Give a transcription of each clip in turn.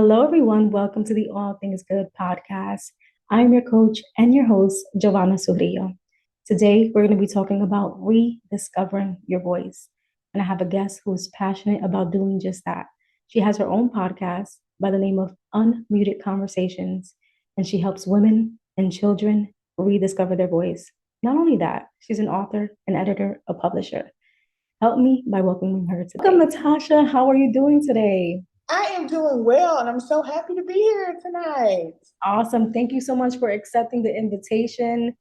Hello, everyone. Welcome to the All Things Good podcast. I'm your coach and your host, Giovanna Surillo. Today, we're going to be talking about rediscovering your voice. And I have a guest who's passionate about doing just that. She has her own podcast by the name of Unmuted Conversations, and she helps women and children rediscover their voice. Not only that, she's an author, an editor, a publisher. Help me by welcoming her today. Welcome, Latashia. How are you doing today? I am doing well, and I'm so happy to be here tonight. Awesome. Thank you so much for accepting the invitation.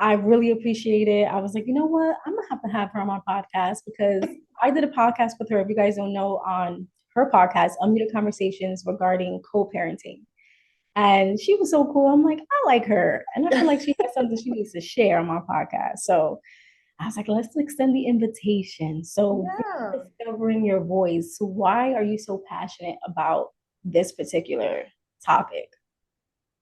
I really appreciate it. I was like, you know what? I'm going to have her on my podcast because I did a podcast with her, if you guys don't know, on her podcast, Unmuted Conversations regarding co-parenting. And she was so cool. I'm like, I like her. And I feel like she has something she needs to share on my podcast. So I was like, let's extend the invitation. So discovering your voice. Why are you so passionate about this particular topic?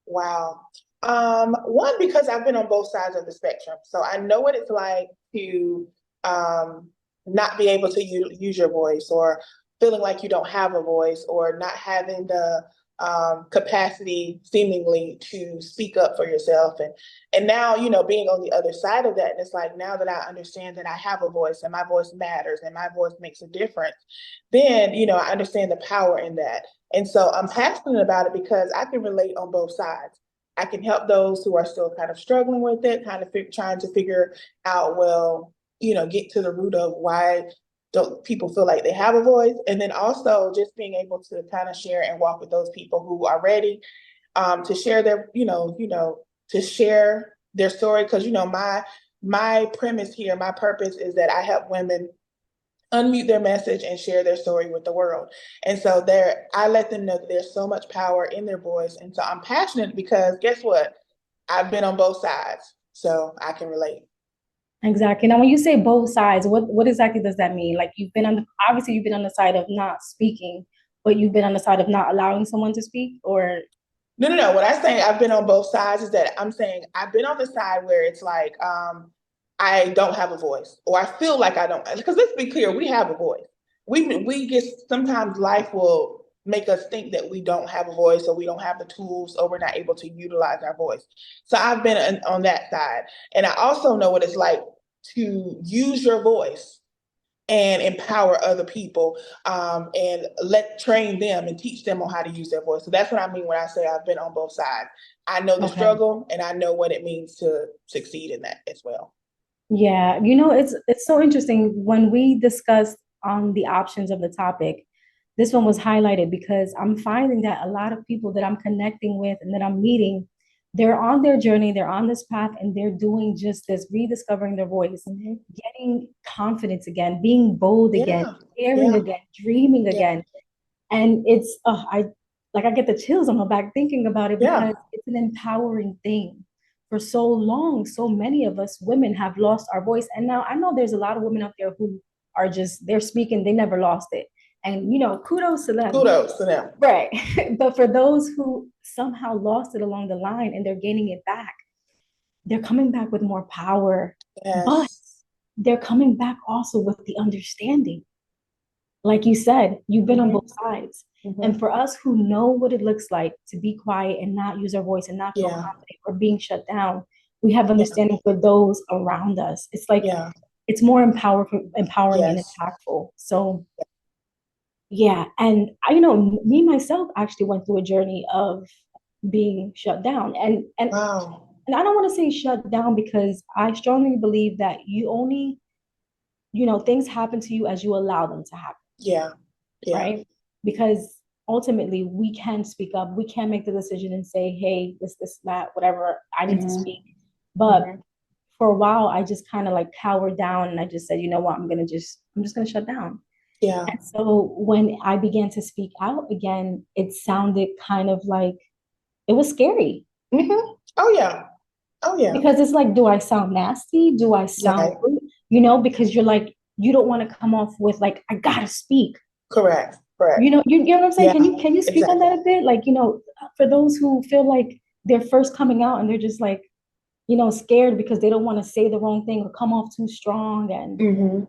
Wow. One, because I've been on both sides of the spectrum. So I know what it's like to not be able to use your voice, or feeling like you don't have a voice, or not having the capacity seemingly to speak up for yourself. And now, being on the other side of that, and it's like, now that I understand that I have a voice and my voice matters and my voice makes a difference, then, I understand the power in that. And so I'm passionate about it because I can relate on both sides. I can help those who are still kind of struggling with it, kind of trying to figure out, well, get to the root of why don't people feel like they have a voice. And then also just being able to kind of share and walk with those people who are ready to share their, to share their story. Because, my premise here, my purpose is that I help women unmute their message and share their story with the world. And so I let them know that there's so much power in their voice. And so I'm passionate because guess what? I've been on both sides, so I can relate. Exactly. Now, when you say both sides, what exactly does that mean? Like obviously you've been on the side of not speaking, but you've been on the side of not allowing someone to speak, or? No. What I'm saying, I've been on both sides, is that I'm saying I've been on the side where it's like, I don't have a voice, or I feel like I don't, because let's be clear, we have a voice. We just, sometimes life will make us think that we don't have a voice, or we don't have the tools, or we're not able to utilize our voice. So I've been on that side. And I also know what it's like to use your voice and empower other people, and train them and teach them on how to use their voice. So that's what I mean when I say I've been on both sides. I know the struggle, and I know what it means to succeed in that as well. Yeah, it's so interesting when we discussed on the options of the topic. This one was highlighted because I'm finding that a lot of people that I'm connecting with and that I'm meeting, they're on their journey, they're on this path, and they're doing just this, rediscovering their voice, getting confidence again, being bold again, caring again, dreaming again. And it's, I get the chills on my back thinking about it because it's an empowering thing. For so long, so many of us women have lost our voice. And now I know there's a lot of women out there who are they're speaking, they never lost it. And, kudos to them. Kudos to them. Right. But for those who somehow lost it along the line and they're gaining it back, they're coming back with more power. Yes. But they're coming back also with the understanding. Like you said, you've been on both sides. And for us who know what it looks like to be quiet and not use our voice and not feel confident or being shut down, we have understanding for those around us. It's like, it's more empowering and impactful. So yeah. And me myself actually went through a journey of being shut down. And wow. And I don't want to say shut down because I strongly believe that you only, things happen to you as you allow them to happen. Yeah. Right? Because ultimately we can speak up. We can make the decision and say, hey, this, that, whatever, I need to speak. But for a while, I just kind of like cowered down and I just said, you know what, I'm just going to shut down. Yeah. And so when I began to speak out again, it sounded kind of like, it was scary. Oh, yeah. Oh, yeah. Because it's like, do I sound nasty? Do I sound rude? Because you're like, you don't want to come off with like, I gotta speak. Correct. You know what I'm saying? Can you speak on that a bit? Like, for those who feel like they're first coming out and they're just like, scared because they don't want to say the wrong thing or come off too strong. And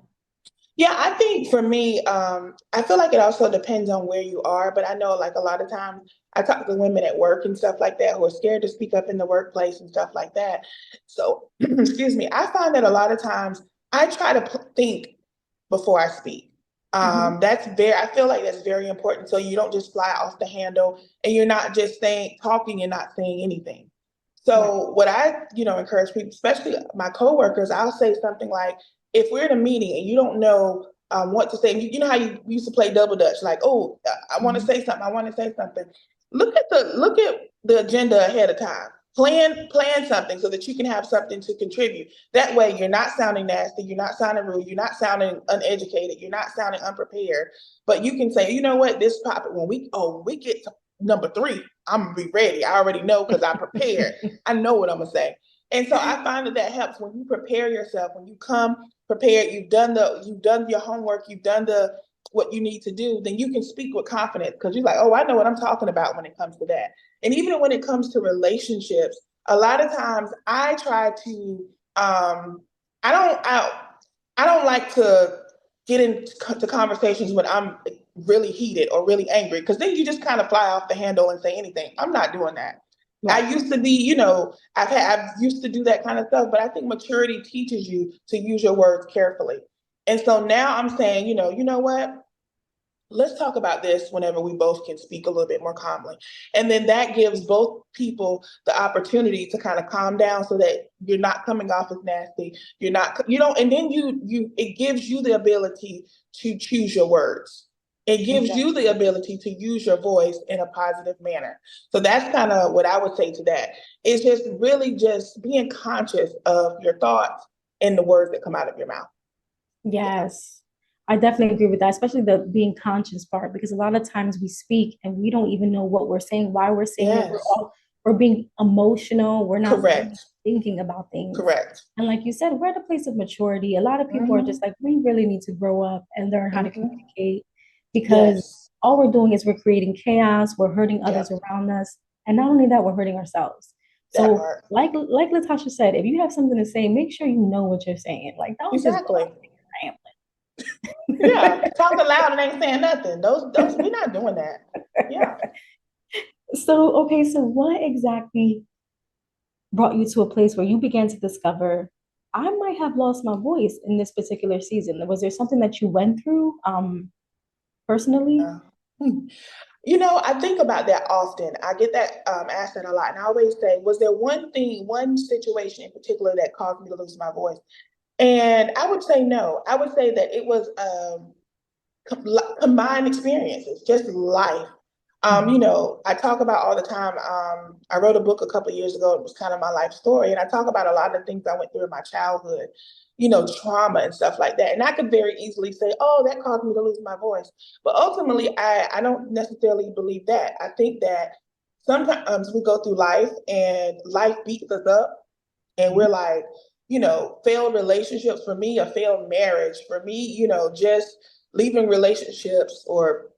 Yeah, I think for me, I feel like it also depends on where you are, but I know like a lot of times I talk to women at work and stuff like that who are scared to speak up in the workplace and stuff like that. So, excuse me, I find that a lot of times I try to think before I speak. Mhm. I feel like that's very important. So you don't just fly off the handle and you're not just talking and not saying anything. Right. So what I, encourage people, especially my coworkers, I'll say something like, if we're in a meeting and you don't know what to say, you know how you used to play double dutch, like, oh, I want to Mhm. say something, I want to say something. Look at the agenda ahead of time. Plan something so that you can have something to contribute. That way, you're not sounding nasty, you're not sounding rude, you're not sounding uneducated, you're not sounding unprepared. But you can say, you know what, this topic when we get to number three, I'm gonna be ready. I already know because I prepared. I know what I'm gonna say. And so I find that helps when you prepare yourself, when you come prepared, you've done your homework, you've done the what you need to do, then you can speak with confidence because you're like, oh, I know what I'm talking about when it comes to that. And even when it comes to relationships, a lot of times I try to I don't I don't like to get into conversations when I'm really heated or really angry because then you just kind of fly off the handle and say anything. I'm not doing that. I Right. used to be, I've used to do that kind of stuff, but I think maturity teaches you to use your words carefully. And so now I'm saying, you know what? Let's talk about this whenever we both can speak a little bit more calmly. And then that gives both people the opportunity to kind of calm down so that you're not coming off as nasty. You're not, and then it gives you the ability to choose your words. It gives you the Exactly. ability to use your voice in a positive manner. So that's kind of what I would say to that. It's just really just being conscious of your thoughts and the words that come out of your mouth. Yeah. Yes, I definitely agree with that, especially the being conscious part, because a lot of times we speak and we don't even know what we're saying, why we're saying it. Yes. We're being emotional. We're not really Correct. thinking about things. Correct. And like you said, we're at a place of maturity. A lot of people are just Mm-hmm. like, we really need to grow up and learn how to Mm-hmm. communicate because Yes. all we're doing is we're creating chaos, we're hurting others Yep. around us, and not only that, we're hurting ourselves. That So, part. like Latasha said, if you have something to say, make sure you know what you're saying. Like, don't just go Exactly. out Yeah. there Talking loud and ain't saying nothing. Those we're not doing that. Yeah. So, okay, so what exactly brought you to a place where you began to discover, I might have lost my voice in this particular season? Was there something that you went through personally? Uh, hmm. I think about that often. I get that asked that a lot. And I always say, was there one thing, one situation in particular that caused me to lose my voice? And I would say no. I would say that it was combined experiences, just life. Mhm. I talk about all the time. I wrote a book a couple of years ago. It was kind of my life story, and I talk about a lot of the things I went through in my childhood, trauma and stuff like that. And I could very easily say, "Oh, that caused me to lose my voice," but ultimately, I don't necessarily believe that. I think that sometimes we go through life, and life beats us up, and we're like, failed relationships for me, a failed marriage for me, just leaving relationships or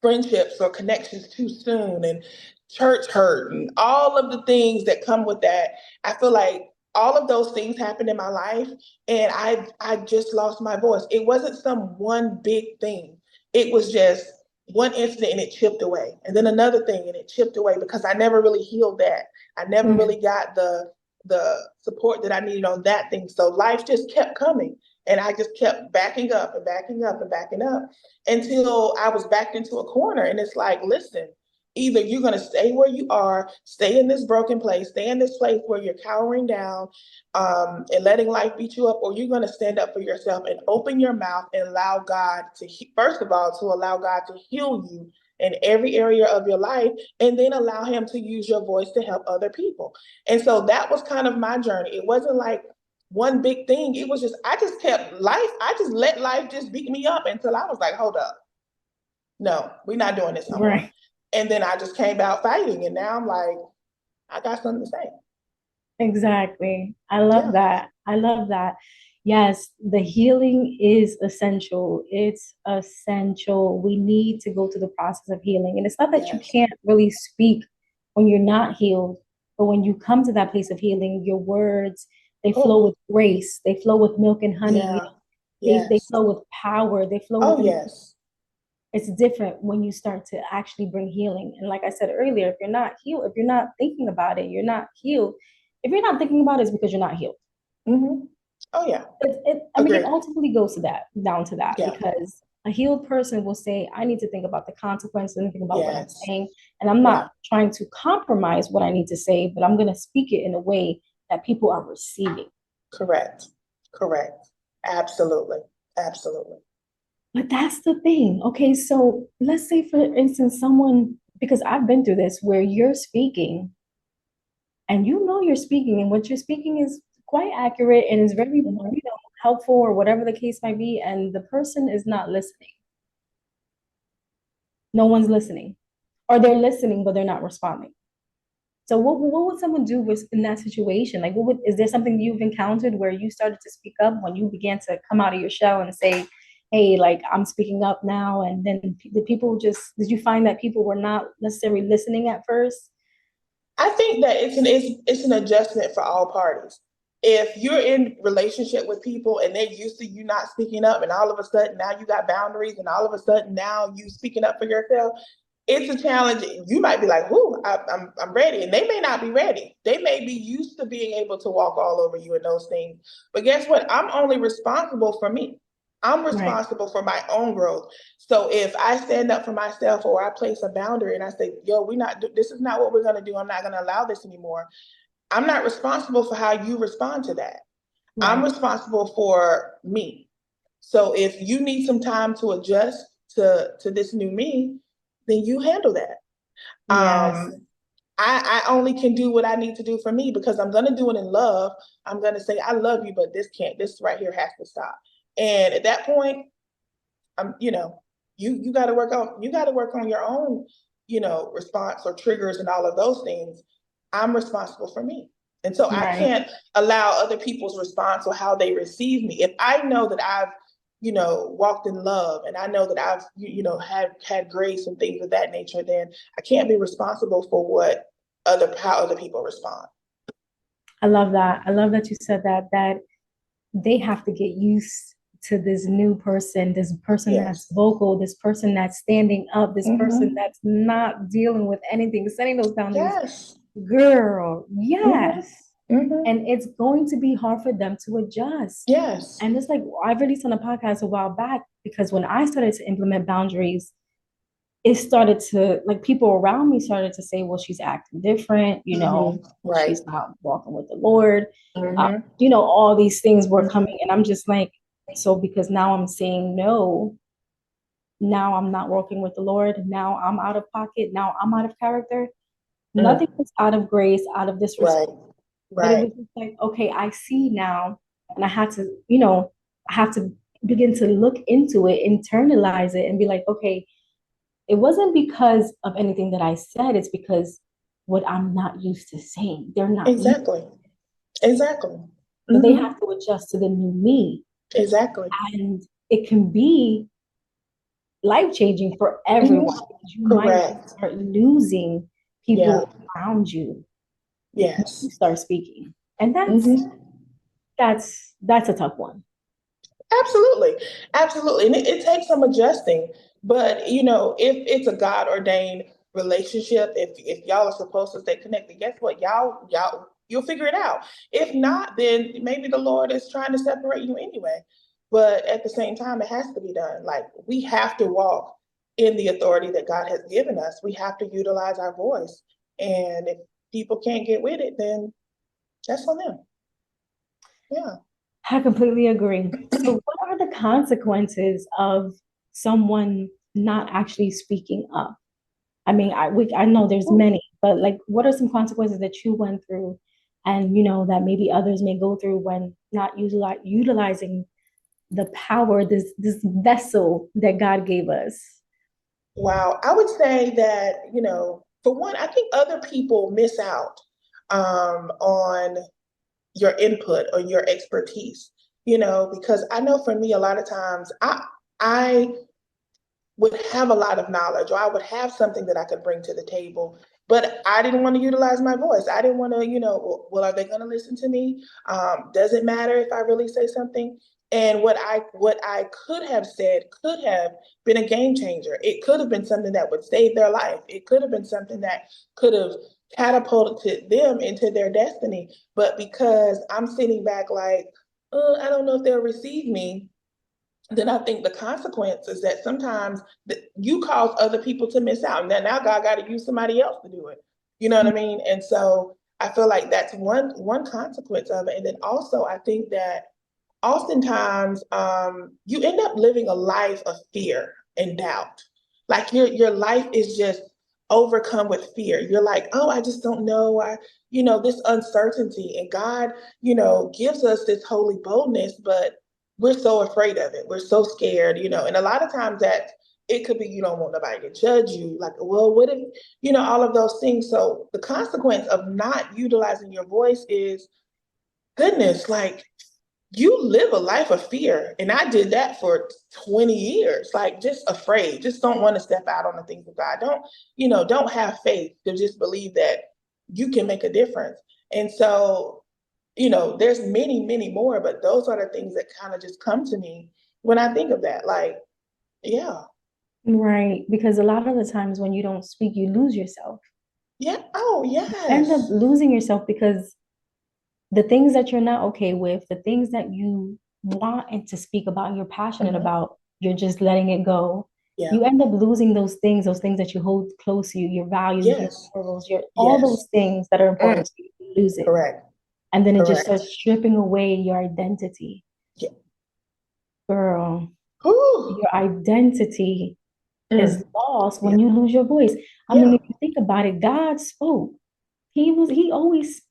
friendships or connections too soon and church hurt and all of the things that come with that. I feel like all of those things happened in my life and I just lost my voice. It wasn't some one big thing. It was just one incident and it chipped away. And then another thing and it chipped away because I never really healed that. I never Mm. really got the support that I needed on that thing. So life just kept coming. And I just kept backing up and backing up and backing up until I was backed into a corner. And it's like, listen, either you're going to stay where you are, stay in this broken place, stay in this place where you're cowering down and letting life beat you up, or you're going to stand up for yourself and open your mouth and allow God to, first of all, to allow God to heal you in every area of your life, and then allow Him to use your voice to help other people. And so that was kind of my journey. It wasn't like one big thing. It was just, I just let life just beat me up until I was like, hold up. No, we're not doing this no more. Right. And then I just came out fighting. And now I'm like, I got something to say. Exactly. I love Yeah. that. I love that. Yes, the healing is essential. It's essential. We need to go through the process of healing. And it's not that you Yes. can't really speak when you're not healed, but when you come to that place of healing, your words, they flow Oh, with grace, they flow with milk and honey. yeah. They Yes. flow with power. They flow with, Oh, yes. it's different when you start to actually bring healing. And like I said earlier, if you're not healed, if you're not thinking about it, you're not healed. If you're not thinking about it, it's because you're not healed. Mm-hmm. Oh, yeah. I mean, it Agreed. ultimately goes to that, down to that, Yeah. because a healed person will say, I need to think about the consequences and think about what I'm Yes. saying. And I'm Yeah. not trying to compromise what I need to say, but I'm going to speak it in a way that people are receiving. Correct. Correct. Absolutely. Absolutely. But that's the thing. Okay, so let's say, for instance, someone, because I've been through this, where you're speaking and you know you're speaking, and what you're speaking is quite accurate and is very, Mm-hmm. helpful, or whatever the case might be, and the person is not listening. No one's listening, or they're listening but they're not responding. So what would someone do with in that situation? Like, is there something you've encountered where you started to speak up when you began to come out of your shell and say, hey, like, I'm speaking up now, and then the people just, did you find that people were not necessarily listening at first? I think that it's an adjustment for all parties. If you're in relationship with people and they're used to you not speaking up, and all of a sudden now you got boundaries, and all of a sudden now you speaking up for yourself, it's a challenge. You might be like, "Whoo, I'm ready," and they may not be ready. They may be used to being able to walk all over you and those things. But guess what? I'm only responsible for me. I'm Right. responsible for my own growth. So if I stand up for myself, or I place a boundary and I say, "Yo, this is not what we're going to do. I'm not going to allow this anymore." I'm not responsible for how you respond to that. I'm Right. responsible for me. So if you need some time to adjust to this new me, then you handle that. Yes. I only can do what I need to do for me, because I'm gonna do it in love. I'm gonna say, I love you, but this right here has to stop. And at that point, you gotta work on your own, response or triggers and all of those things. I'm responsible for me. And so I Right. can't allow other people's response or how they receive me. If I know that I've, walked in love, and I know that I've, had grace and things of that nature, then I can't be responsible for how other people respond. I love that. I love that you said that they have to get used to this new person, this person that's Yes. vocal, this person that's standing up, this person Mm-hmm. that's not dealing with anything, setting those boundaries. Yes. Girl, Mm-hmm. yes. Mm-hmm. And it's going to be hard for them to adjust. Yes. And it's like, I released on a podcast a while back, because when I started to implement boundaries, it started to, like, people around me started to say, well, she's acting different, Mm-hmm. Right. she's not walking with the Lord. Mm-hmm. All these things were Mm-hmm. coming. And I'm just like, so because now I'm saying no, now I'm not working with the Lord. Now I'm out of pocket. Now I'm out of character. Nothing Mm. was out of grace, out of disrespect. Right. But it Right. was just like, okay, I see now. And I had to, I have to begin to look into it, internalize it, and be like, okay, it wasn't because of anything that I said. It's because what I'm not used to saying. They're not used. Exactly. Exactly. So they Mm-hmm. have to adjust to the new me. Exactly. And it can be life changing for everyone, Mm-hmm. because you might Correct. start losing Yeah. people around you when you Yes. start speaking. And Mm-hmm. that's a tough one. Absolutely. Absolutely. And it takes some adjusting. But if it's a God ordained relationship, if y'all are supposed to stay connected, guess what? You'll figure it out. If not, then maybe the Lord is trying to separate you anyway. But at the same time, it has to be done. Like, we have to walk in the authority that God has given us. We have to utilize our voice. And if people can't get with it, then that's on them. Yeah. I completely agree. So, what are the consequences of someone not actually speaking up? I mean, I know there's many, but like, what are some consequences that you went through, and that maybe others may go through when not utilizing the power, this vessel that God gave us? Wow. I would say that, for one, I think other people miss out on your input or your expertise, because I know for me, a lot of times I would have a lot of knowledge, or I would have something that I could bring to the table, but I didn't want to utilize my voice. I didn't want to, well, are they going to listen to me? Does it matter if I really say something? And what I could have said could have been a game changer. It could have been something that would save their life. It could have been something that could have catapulted them into their destiny. But because I'm sitting back like, I don't know if they'll receive me, then I think the consequence is that sometimes you cause other people to miss out. And then now God got to use somebody else to do it. You know what I mean? And so I feel like that's one consequence of it. And then also I think that oftentimes you end up living a life of fear and doubt. Like your life is just overcome with fear. You're like, oh, I just don't know. This uncertainty. And God, gives us this holy boldness, but we're so afraid of it. We're so scared, and a lot of times that it could be you don't want nobody to judge you. Like, well, what if, all of those things. So the consequence of not utilizing your voice is goodness, like you live a life of fear. And I did that for 20 years, like just afraid, just don't want to step out on the things of God. Don't have faith to just believe that you can make a difference. And so, there's many, many more, but those are the things that kind of just come to me when I think of that. Like, yeah. Right. Because a lot of the times when you don't speak, you lose yourself. Yeah. Oh, End up yes. losing yourself because the things that you're not okay with, the things that you want and to speak about, you're passionate Mhm. about, you're just letting it go. Yeah. You end up losing those things that you hold close to you, your values, your Yes. morals, your all Yes. those things that are Mm. important to you, you lose it. Correct. And then it just Correct. starts stripping away your identity. Yeah. Girl, Whew. your identity is Mm. lost Yeah. when you lose your voice. I mean, Yeah. if you think about it, God spoke. He's always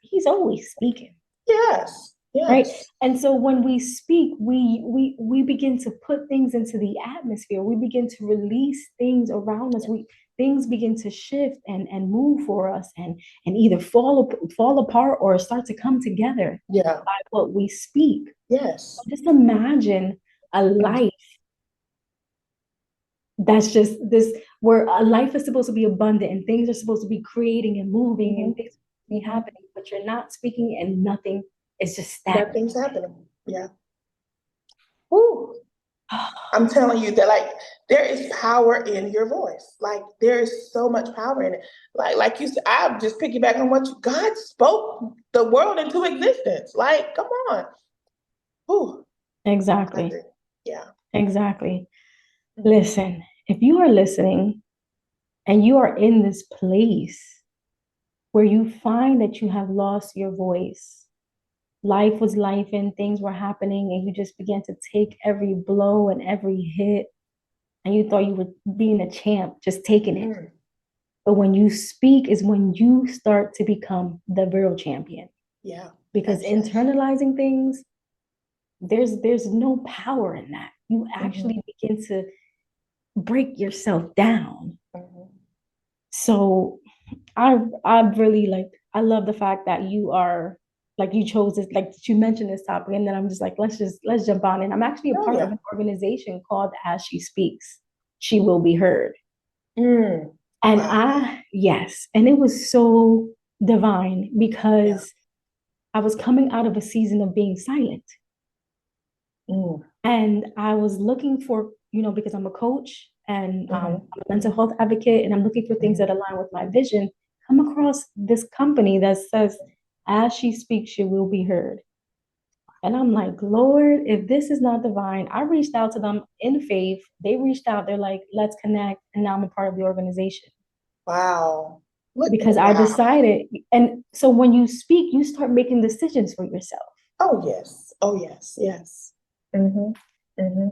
speaking. Yes. Right. Yes. And so when we speak, we begin to put things into the atmosphere. We begin to release things around us. Yeah. Things begin to shift and move for us and either fall apart or start to come together Yeah. by what we speak. Yes. Just imagine a Mm. life that's just this where a life is supposed to be abundant and things are supposed to be creating and moving and Mhm. things be Mhm. happening, but you're not speaking and nothing is just stagnant. Nothing's happening. Yeah. Whew. I'm telling you that like there is power in your voice. Like there is so much power in it. Like you said, I'm just piggyback on what God spoke the world into existence. Like, come on. Whew. I Exactly. agree. Yeah. Exactly. Mhm. Listen, if you are listening and you are in this place where you find that you have lost your voice, life was life and things were happening, and you just began to take every blow and every hit, and you thought you were being a champ, just taking it. Mm. But when you speak is when you start to become the real champion. Yeah. Because Actually. internalizing things, there's no power in that. You Mhm. actually begin to break yourself down. Mhm. So I really like I love the fact that you are like you chose this like you mentioned this topic and then I'm just like let's jump on in. I'm actually a Oh part of yeah. an organization called As She Speaks, She Will Be Heard. Mm. And Wow. yes, and it was so divine Yeah. because I was coming out of a season of being silent. Mm. And I was looking for, because I'm a coach and I'm Mhm. a mental health advocate, and I'm looking for things Mhm. that align with my vision. Come across this company that says, as she speaks, she will be heard. And I'm like, Lord, if this is not divine, I reached out to them in faith. They reached out, they're like, let's connect. And now I'm a part of the organization Wow. Look. because I Wow. decided. And so when you speak, you start making decisions for yourself. Oh yes. Oh yes. Yes. Mm-hmm. Mm-hmm.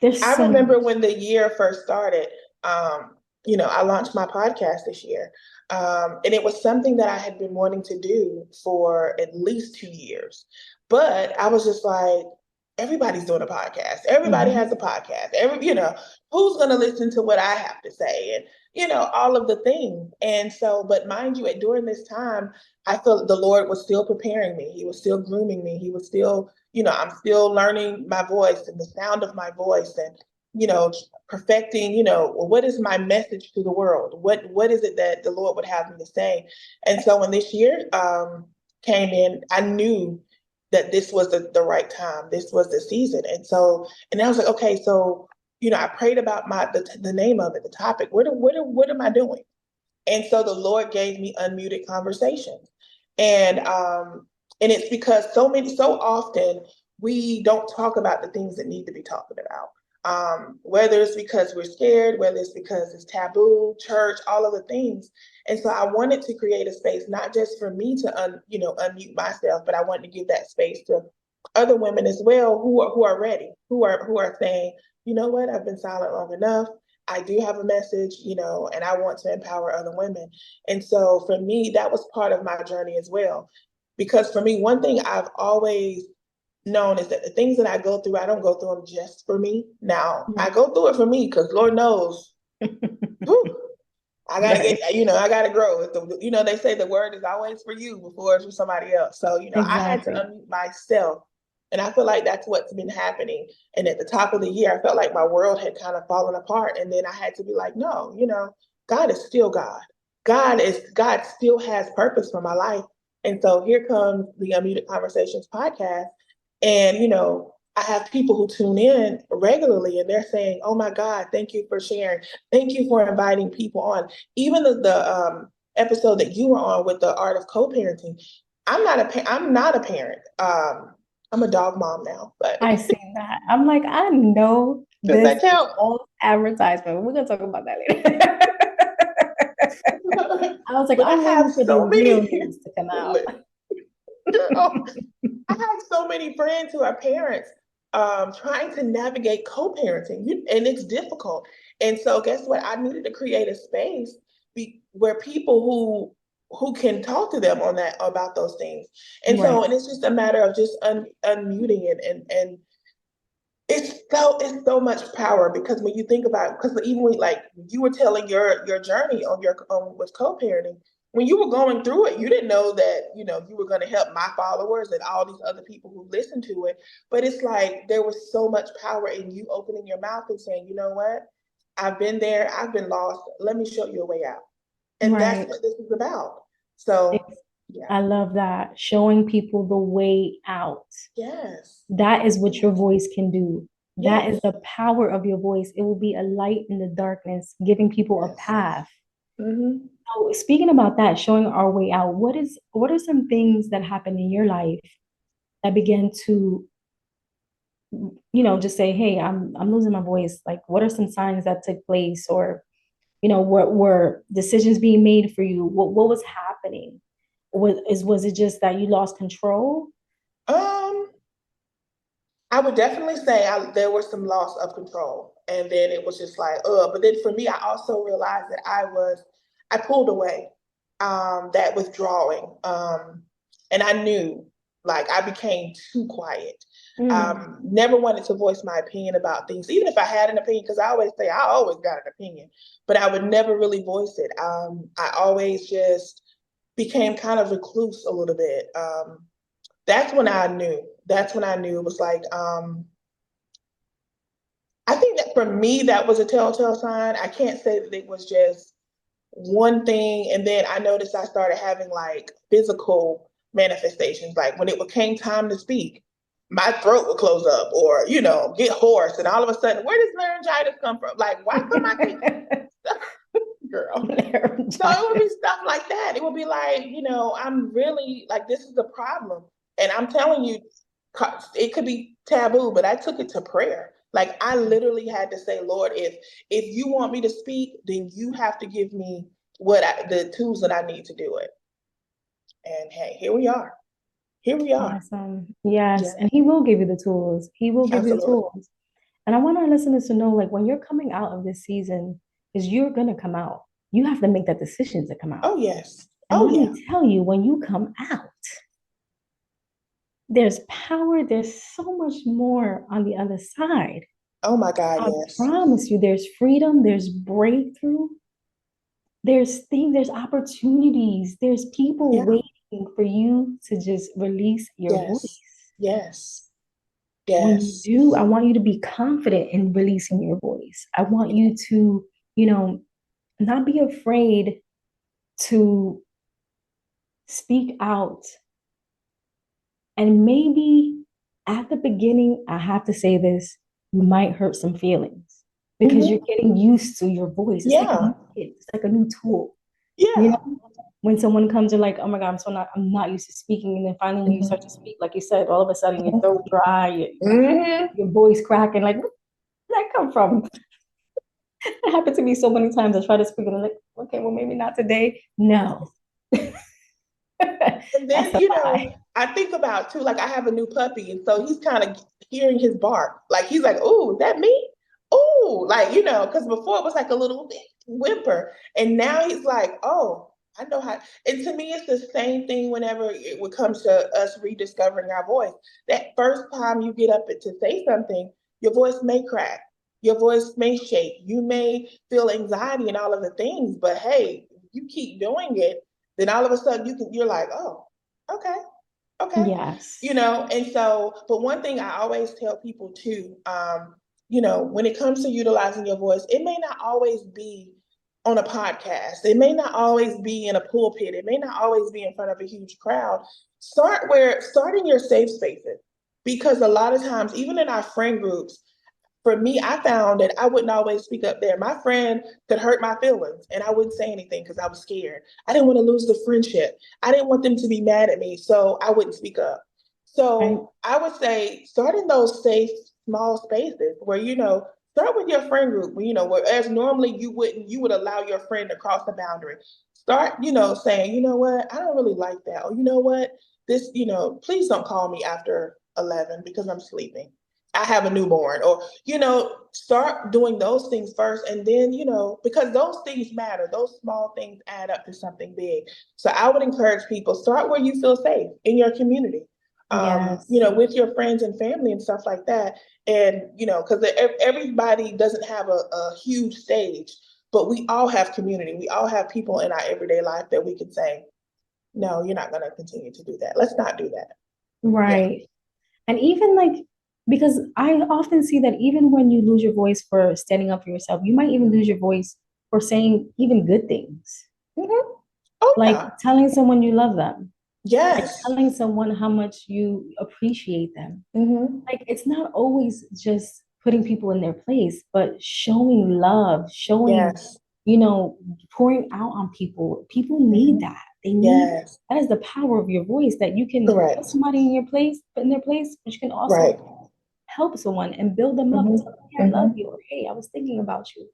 There's I so remember much. when the year first started, I launched my podcast this year. And it was something that I had been wanting to do for at least 2 years. But I was just like, everybody's doing a podcast. Everybody Mhm. has a podcast. Who's going to listen to what I have to say? And, all of the things. And so, but mind you, during this time, I felt the Lord was still preparing me. He was still grooming me. He was still, I'm still learning my voice and the sound of my voice and, perfecting, well, what is my message to the world? What is it that the Lord would have me to say? And so when this year came in, I knew that this was the right time, this was the season. And so, and I was like, okay, so, I prayed about the name of it, the topic. What am I doing? And so the Lord gave me unmuted conversations. And it's because so often we don't talk about the things that need to be talked about. Whether it's because we're scared, whether it's because it's taboo, church, all of the things. And so I wanted to create a space, not just for me to unmute myself, but I wanted to give that space to other women as well who are ready, who are saying, you know what, I've been silent long enough. I do have a message, and I want to empower other women. And so for me, that was part of my journey as well. Because for me, one thing I've always known is that the things that I go through, I don't go through them just for me. Now, I go through it for me because Lord knows, whew, I gotta Right. get, I gotta grow. They say the word is always for you before it's for somebody else. So, I had to Exactly. unmute myself. And I feel like that's what's been happening. And at the top of the year, I felt like my world had kind of fallen apart. And then I had to be like, no, God is still God. God still has purpose for my life. And so here comes the Unmuted Conversations podcast. And, I have people who tune in regularly and they're saying, oh my God, thank you for sharing. Thank you for inviting people on. Even the episode that you were on with the art of co-parenting, I'm not a parent. I'm a dog mom now, but I see that. I'm like, I know does this that is count? all advertisement. We're gonna talk about that later. I was like, But I I'm have waiting for the so real many, news to come out. girl, I have so many friends who are parents trying to navigate co-parenting, and it's difficult. And so, guess what? I needed to create a space where people who can talk to them on that about those things. And Right. so, and it's just a matter of just unmuting it, and it's so much power because when you think about, because even when, like, you were telling your journey on with co-parenting, when you were going through it, you didn't know that you were going to help my followers and all these other people who listen to it. But it's like there was so much power in you opening your mouth and saying, you know what, I've been there, I've been lost, let me show you a way out. And that's Right. what this is about. So yeah. I love that. Showing people the way out. Yes. That is what your voice can do. That is Yes. the power of your voice. It will be a light in the darkness, giving people a Yes. path. Mm-hmm. So speaking about that, showing our way out, what are some things that happened in your life that began to, just say, hey, I'm losing my voice. Like, what are some signs that took place, or were decisions being made for you? What was happening? Was it just that you lost control? Um, I would definitely say there was some loss of control. And then it was just like, but then for me, I also realized that I pulled away, that withdrawing. And I knew, like, I became too quiet. Mm, Never wanted to voice my opinion about things, even if I had an opinion, because I always say I always got an opinion, but I would never really voice it. I always just became kind of recluse a little bit. That's when I knew. That's when I knew it was like, I think that for me, that was a telltale sign. I can't say that it was just one thing. And then I noticed I started having like physical manifestations. Like when it came time to speak, my throat would close up or, get hoarse. And all of a sudden, where does laryngitis come from? Like, why come I keep, girl? So it would be stuff like that. It would be like, I'm really like, this is a problem. And I'm telling you, it could be taboo, but I took it to prayer. Like I literally had to say, Lord, if you want me to speak, then you have to give me the tools that I need to do it. And hey, here we are. Here we are. Awesome. Yes. Yeah, And he will give you the tools. He will give you the absolutely. tools. And I want our listeners to know, like, when you're coming out of this season, because you're going to come out, you have to make that decision to come out. Oh yes. And Oh let yeah. me tell you, when you come out, there's power, there's so much more on the other side. Oh my God, I yes. promise you, there's freedom, there's breakthrough, there's opportunities, there's people Yeah. waiting for you to just release your Yes. voice. Yes. When you Yes. do, I want you to be confident in releasing your voice. I want you to, you know, not be afraid to speak out And maybe at the beginning, I have to say this, you might hurt some feelings because you're Mhm. getting used to your voice. It's like a Yeah. new kid, it's like a new tool. You Yeah. know, when someone comes, you're like, oh my God, I'm not used to speaking. And then finally when you start to Mhm. speak, like you said, all of a sudden your throat Mhm. dry, Mhm. your voice cracking, like, where did that come from? It happened to me so many times. I try to speak and I'm like, okay, well, maybe not today. No. And That's then, a lie. I think about too, like I have a new puppy, and so he's kind of hearing his bark. Like he's like, "Oh, is that me?" Oh, like because before it was like a little whimper, and now he's like, "Oh, I know how." And to me, it's the same thing whenever it comes to us rediscovering our voice. That first time you get up to say something, your voice may crack, your voice may shake, you may feel anxiety and all of the things. But hey, you keep doing it, then all of a sudden you're like, oh, okay, okay. Yes. And so, but one thing I always tell people too, when it comes to utilizing your voice, it may not always be on a podcast. It may not always be in a pulpit. It may not always be in front of a huge crowd. Start in your safe spaces. Because a lot of times, even in our friend groups, for me, I found that I wouldn't always speak up there. My friend could hurt my feelings and I wouldn't say anything because I was scared. I didn't want to lose the friendship. I didn't want them to be mad at me, so I wouldn't speak up. Right. So I would say start in those safe, small spaces where, start with your friend group, whereas normally you would allow your friend to cross the boundary. Start, saying, you know what, I don't really like that. Or you know what, this, please don't call me after 11 because I'm sleeping. I have a newborn, or, start doing those things first. And then, because those things matter, those small things add up to something big. So I would encourage people, start where you feel safe in your community, Yes. with your friends and family and stuff like that. And, because everybody doesn't have a huge stage, but we all have community. We all have people in our everyday life that we can say, no, you're not going to continue to do that. Let's not do that. Yeah. Right. And even like, because I often see that even when you lose your voice for standing up for yourself, you might even lose your voice for saying even good things, Mm-hmm. Oh, like yeah. telling someone you love them, like Yes. telling someone how much you appreciate them. Mm-hmm. Like it's not always just putting people in their place, but showing love, showing, Yes. you know, pouring out on people. People need Mm-hmm. that. They need Yes. that is the power of your voice that you can put Correct. somebody in your place, put in their place, but you can also Right. help someone and build them up and tell them, Mm-hmm. hey, I love Mm-hmm. you, or hey, I was thinking about you.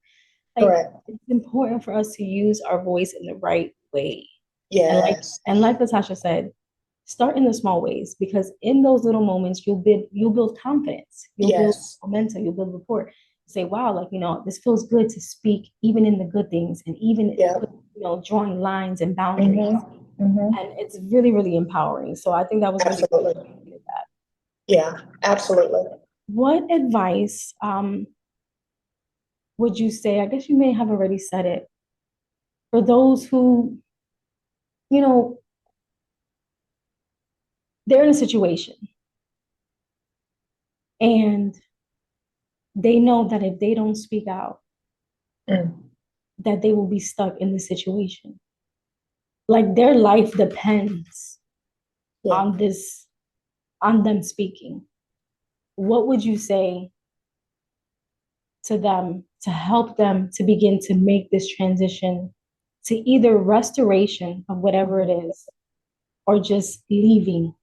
Like Correct. it's important for us to use our voice in the right way. And Yes. like Latashia said, start in the small ways because in those little moments you'll build confidence, you'll build Yes. momentum, you'll build rapport. Say, wow, like this feels good to speak even in the good things and even Yeah. drawing lines and boundaries. Mm-hmm. Mm-hmm. And it's really, really empowering. So I think that was really Absolutely. good at that. Yeah. Absolutely. What advice would you say? I guess you may have already said it for those who, you know, they're in a situation and they know that if they don't speak out, Mm. that they will be stuck in the situation. Like their life depends Yeah. on this, on them speaking. What would you say to them to help them to begin to make this transition to either restoration of whatever it is or just leaving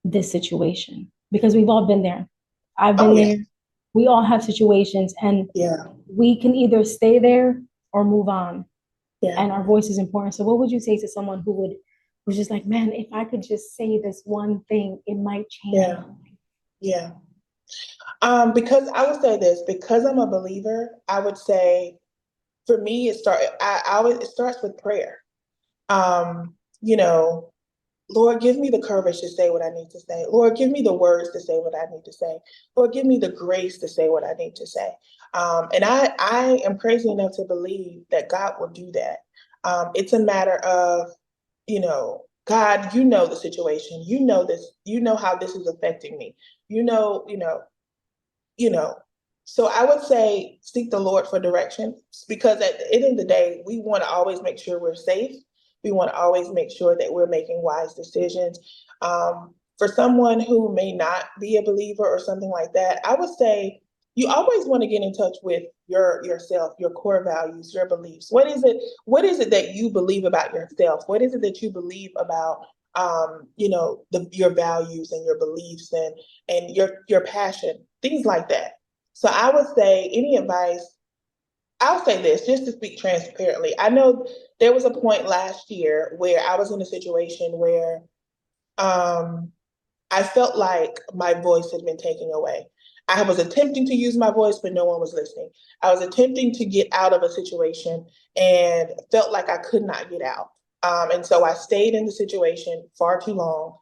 this situation? Because we've all been there. I've Oh been yeah. there. We all have situations and Yeah. we can either stay there or move on. Yeah. And our voice is important. So what would you say to someone who's just like, man, if I could just say this one thing, it might change my Yeah. Yeah. Because I would say this, because I'm a believer, I would say for me it starts with prayer. Um, you know, Lord, give me the courage to say what I need to say. Lord, give me the words to say what I need to say. Lord, give me the grace to say what I need to say. And I am crazy enough to believe that God will do that. It's a matter of, God, you know the situation. You know this. You know how this is affecting me. You know, you know, you know. So I would say seek the Lord for direction because at the end of the day, we want to always make sure we're safe. We want to always make sure that we're making wise decisions. for someone who may not be a believer or something like that, I would say you always want to get in touch with yourself, your core values, your beliefs. What is it that you believe about yourself? What is it that you believe about your values and your beliefs and your passion, things like that. So I would say any advice, I'll say this just to speak transparently. I know there was a point last year where I was in a situation where um I felt like my voice had been taken away. I was attempting to use my voice, but no one was listening. I was attempting to get out of a situation and felt like I could not get out. And so I stayed in the situation far too long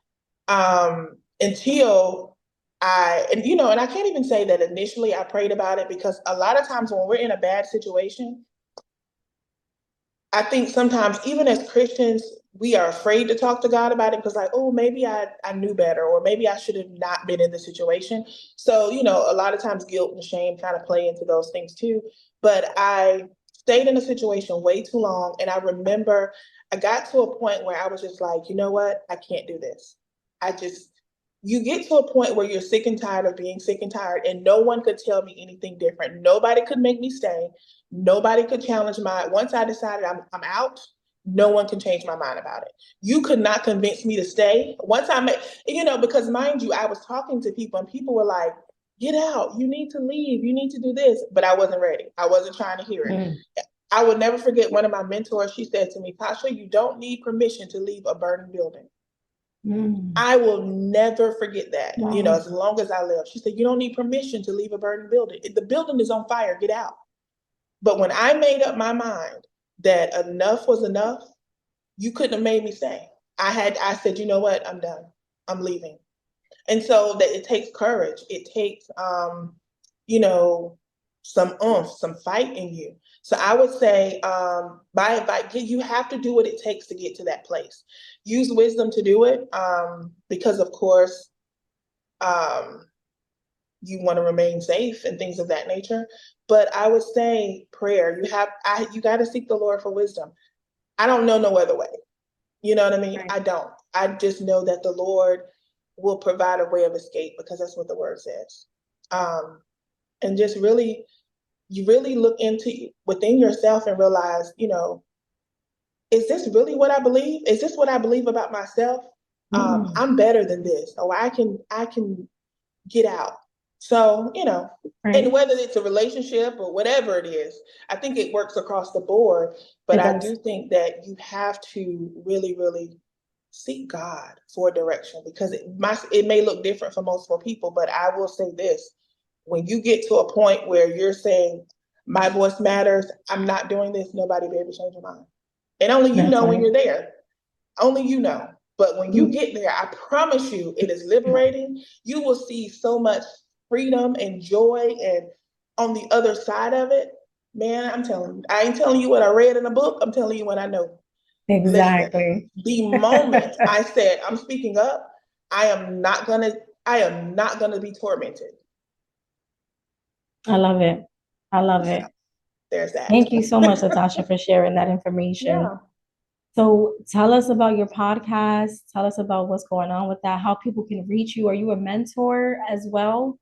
until and I can't even say that initially I prayed about it because a lot of times when we're in a bad situation, I think sometimes even as Christians, we are afraid to talk to God about it because like, oh, maybe I knew better, or maybe I should have not been in the situation. So, a lot of times guilt and shame kind of play into those things too. But I stayed in a situation way too long. And I remember I got to a point where I was just like, you know what? I can't do this. You get to a point where you're sick and tired of being sick and tired, and no one could tell me anything different. Nobody could make me stay. Nobody could challenge once I decided I'm out, no one can change my mind about it. You could not convince me to stay. Once I met, because mind you, I was talking to people and people were like, get out, you need to leave, you need to do this. But I wasn't ready. I wasn't trying to hear it. I would never forget one of my mentors, she said to me, Tasha, you don't need permission to leave a burning building. I will never forget that, Wow. as long as I live. She said, you don't need permission to leave a burning building. If the building is on fire, get out. But when I made up my mind that enough was enough, you couldn't have made me stay. I said, you know what? I'm done. I'm leaving. And so that it takes courage. It takes, some oomph, some fight in you. So I would say, by advice, you have to do what it takes to get to that place. Use wisdom to do it, because of course, um, you want to remain safe and things of that nature. But I would say prayer. You got to seek the Lord for wisdom. I don't know no other way. You know what I mean? Right. I don't. I just know that the Lord will provide a way of escape because that's what the word says. And just really, you really look into within yourself and realize, is this really what I believe? Is this what I believe about myself? I'm better than this. Oh, I can get out. So, Right. and whether it's a relationship or whatever it is, I think it works across the board. But It I does. do think that you have to really, really seek God for direction because it may look different for multiple people. But I will say this: when you get to a point where you're saying, "My voice matters," I'm not doing this. Nobody will be able to change your mind, and only you That's know when right. you're there. Only you know. But when you get there, I promise you, it is liberating. You will see so much freedom and joy. And on the other side of it, man, I'm telling you, I ain't telling you what I read in a book. I'm telling you what I know. Listen, Exactly. the moment I said I'm speaking up, I am not gonna, I am not gonna be tormented. I love it. I love So it. there's that. Thank you so much, Latashia, for sharing that information. Yeah. So tell us about your podcast. Tell us about what's going on with that, how people can reach you. Are you a mentor as well?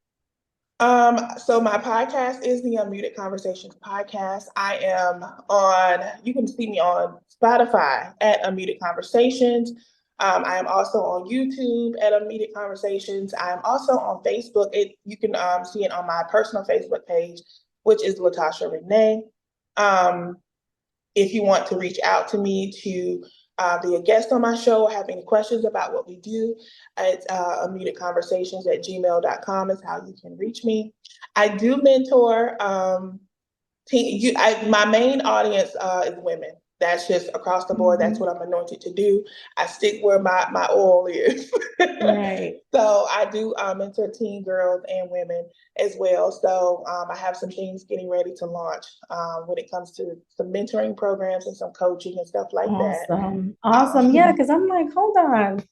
So my podcast is the Unmuted Conversations podcast. I am on, you can see me on Spotify at Unmuted Conversations. I am also on YouTube at Unmuted Conversations. I am also on Facebook. You can see it on my personal Facebook page, which is Latashia Renee. Um, if you want to reach out to me to be a guest on my show or have any questions about what we do, it's unmutedconversations at gmail.com is how you can reach me. I do mentor my main audience is women. That's just across the board. That's Mhm. what I'm anointed to do. I stick where my oil is. Right. So I do mentor teen girls and women as well. So I have some things getting ready to launch when it comes to some mentoring programs and some coaching and stuff like that. Awesome. Awesome. Yeah, because I'm like, hold on.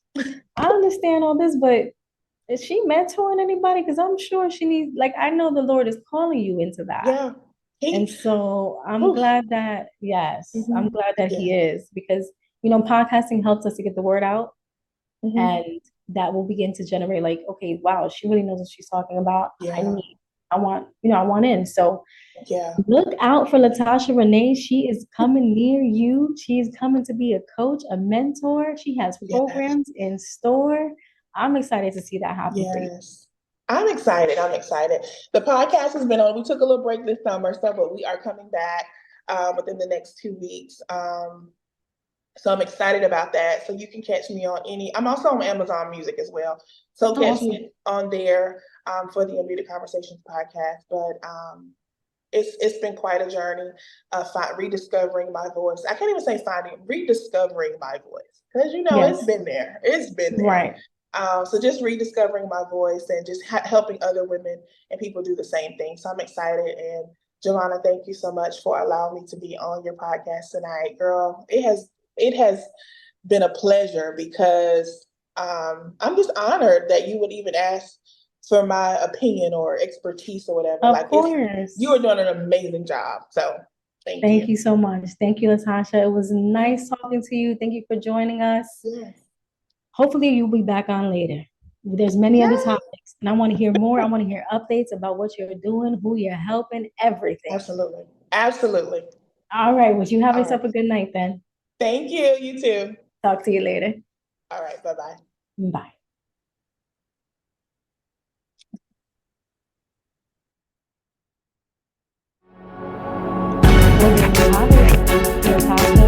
I understand all this, but is she mentoring anybody? Because I'm sure she needs, like, I know the Lord is calling you into that. Yeah. And He, so I'm oof, glad that, yes, hmm I'm glad that yeah. he is because, podcasting helps us to get the word out. hmm And that will begin to generate like, okay, wow, she really knows what she's talking about. Yeah. I want in. So Yeah. look out for Latashia Renee. She is coming near you. She is coming to be a coach, a mentor. She has Yes. programs in store. I'm excited to see that happen for you. Yes. I'm excited. I'm excited. The podcast has been on. We took a little break this summer, so but we are coming back within the next 2 weeks. So I'm excited about that. So you can catch me on I'm also on Amazon Music as well. So Oh, catch awesome. me on there for the Unmuted Conversations podcast. But it's been quite a journey of rediscovering my voice. I can't even say rediscovering my voice because it's Yes. been there. It's been there. Right. So just rediscovering my voice and just helping other women and people do the same thing. So I'm excited. And Joanna, thank you so much for allowing me to be on your podcast tonight, girl. It has been a pleasure because I'm just honored that you would even ask for my opinion or expertise or whatever. Of course. You are doing an amazing job. So thank you. Thank you so much. Thank you, Latashia. It was nice talking to you. Thank you for joining us. Yes. Hopefully you'll be back on later. There's many other topics, and I want to hear more. I want to hear updates about what you're doing, who you're helping, everything. Absolutely. Absolutely. All right. Well, you have yourself a good night then. Thank you. You too. Talk to you later. All right. Bye-bye. Bye. Well, there you have it. Natasha